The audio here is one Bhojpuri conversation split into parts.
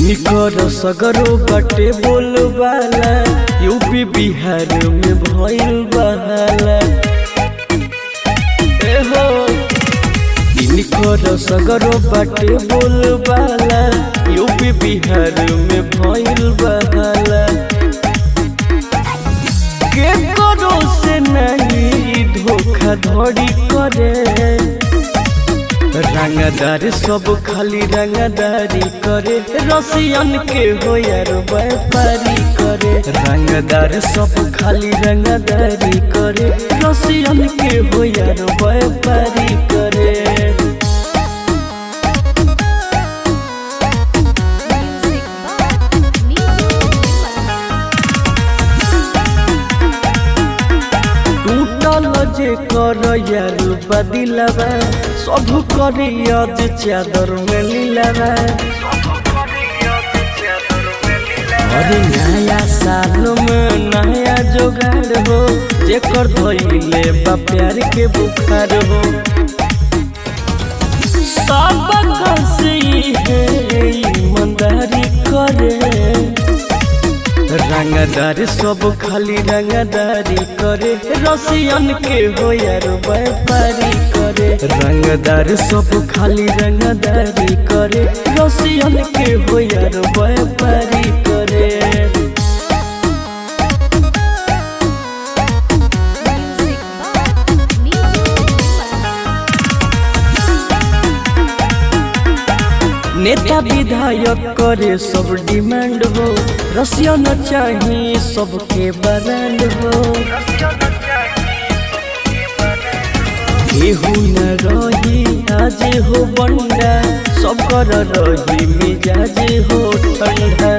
निकर सगरो बटे बोलबाला यूपी बिहार में भइल बहाला एहो निकर सगरो बटे बोलबाला यूपी बिहार में भइल बहाला के करो से नहीं धोखाधड़ी करे रंगदार सब खाली रंगदारी करे रसियन के हो यार व्यापारी करे रंगदार सब खाली रंगदारी करे रसियन के हो यार व्यापारी करे जे कर यार बदिलवा सब करे आज चादर में लीलवा अरे नया साल में नया जोगाड़ हो जेकर धइले बा प्यार के बुखार हो सब से है ईमानदारी करे रंगदार सब खाली रंगदारी करे रसियन के हो यार व्यापारी करे रंगदार सब खाली रंगदारी करे रसियन के हो यार व्यापारी करे नेता विधायक करे सब डिमांड हो रसियन चाहिए सबके ब्रांड हो केहू न रही आज हो बंडा सब कर रही मिजाज हो ठंडा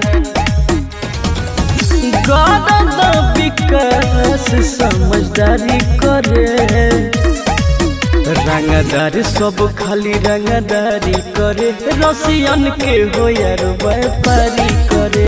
गदद विकास समझदारी करे रंगदार सब खाली रंगदारी करे रसियन के हो यार व्यापारी